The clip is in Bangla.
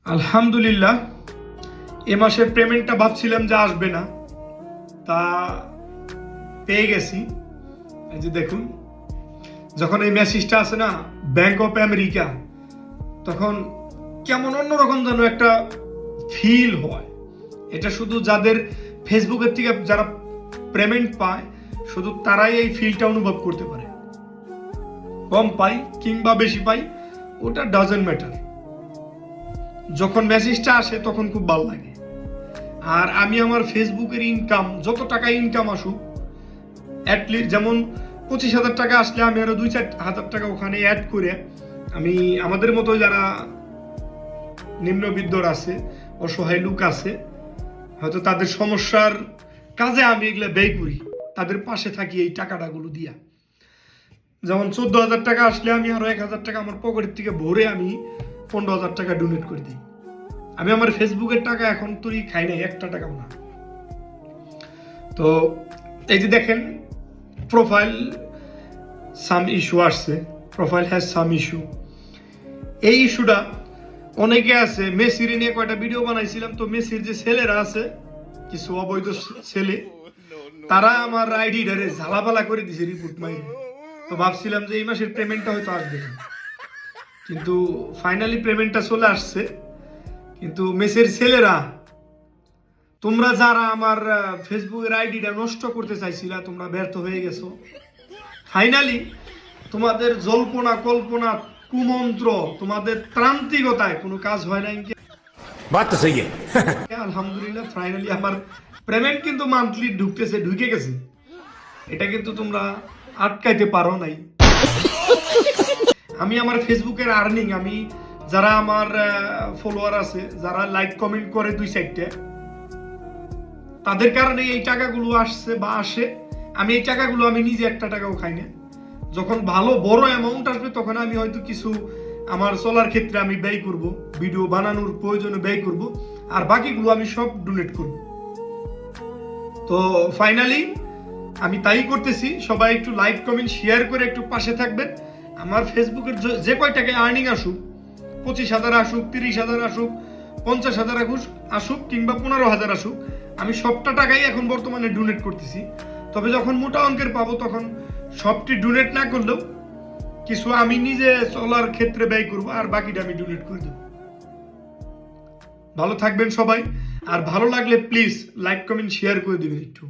আলহামদুলিল্লাহ, এ মাসের পেমেন্টটা ভাবছিলাম যে আসবে না, তা পেয়ে গেছি। এই যে দেখুন, যখন এই মেসেজটা আসে না ব্যাংক অফ আমেরিকা, তখন কেমন অন্যরকম যেন একটা ফিল হয়। এটা শুধু যাদের ফেসবুকের থেকে যারা পেমেন্ট পায় শুধু তারাই এই ফিলটা অনুভব করতে পারে। কম পাই কিংবা বেশি পাই ওটা ডাজন্ট ম্যাটার, যখন মেসেজটা আসে তখন খুব ভালো লাগে। আর আমি আমার ফেসবুকের ইনকাম, যত টাকা ইনকাম আসুক, অ্যাটলিস্ট যেমন 25,000 টাকা আসলে আমি আরো 2-4 হাজার টাকা ওখানে অ্যাড করে আমি আমাদের মতো যারা নিম্নবিত্তর আছে, অসহায় লোক আছে, হয়তো তাদের সমস্যার কাজে আমি এগুলো ব্যয় করি, তাদের পাশে থাকি এই টাকাটাগুলো দিয়া। যেমন 14,000 টাকা আসলে আমি আরো 1,000 টাকা আমার পকেটের থেকে ভরে আমি 15,000 টাকা ডোনেট করে দিই। আমি আমার ফেসবুকের টাকা এখন তুই খাই নাই, একটা টাকাও না। তো এই যে দেখেন, প্রোফাইল সাম ইস্যু আসছে, প্রোফাইল হ্যাজ সাম ইস্যু। এই ইস্যুটা অনেকে আছে, মেসির নিয়ে কয়টা ভিডিও বানাইছিলাম, তো মেসির যে ছেলেরা আছে, কিছু অবৈধ ছেলে, তারা আমার আইডিটারে ঝালাপালা করে দিছে রিপোর্ট মাইরে। তো ভাবছিলাম যে এই মাসের পেমেন্টটা হয়তো আসবে না, কিন্তু ফাইনালি পেমেন্টটা চলে আসছে। কিন্তু মেসের ছেলেরা, তোমরা যারা আমার ফেসবুকের আইডিটা নষ্ট করতে চাইছিলা, তোমরা ব্যর্থ হয়ে গেছো। ফাইনালি তোমাদের জল্পনা কল্পনা, কুমন্ত্র, তোমাদের ত্রান্তিকতায় কোনো কাজ হয় নাই। আলহামদুলিল্লাহ, ফাইনালি আমার পেমেন্ট কিন্তু মান্থলি ঢুকে গেছে। এটা কিন্তু তোমরা আটকাইতে পারো নাই। আমি আমার ফেসবুকের আর্নিং, আমি যারা আমার ফলোয়ার আছে, যারা লাইক কমেন্ট করে 2-4টা, তাদের কারণে এই টাকাগুলো আসছে বা আসে। আমি এই টাকাগুলো আমি নিজে একটা টাকাও খাই না। যখন ভালো বড় অ্যামাউন্ট আসবে তখন আমি হয়তো কিছু আমার চলার ক্ষেত্রে আমি ব্যয় করব, ভিডিও বানানোর প্রয়োজনে ব্যয় করব, আর বাকিগুলো আমি সব ডোনেট করব। তো ফাইনালি আমি তাই করতেছি। সবাই একটু লাইক কমেন্ট শেয়ার করে একটু পাশে থাকবেন। আমার ফেসবুকের যে কয় টাকায় আর্নিং আসুক, 25,000 আসুক, 30,000 আসুক, 50,000 আসুক কিংবা 15,000 আসুক, আমি সবটা টাকাই এখন বর্তমানে ডোনেট করতেছি। তবে যখন মোটা অঙ্কের পাবো তখন সবটি ডোনেট না করলেও কিছু আমি নিজে চলার ক্ষেত্রে ব্যয় করবো, আর বাকিটা আমি ডোনেট করে দেবো। ভালো থাকবেন সবাই, আর ভালো লাগলে প্লিজ লাইক কমেন্ট শেয়ার করে দিবেন একটু।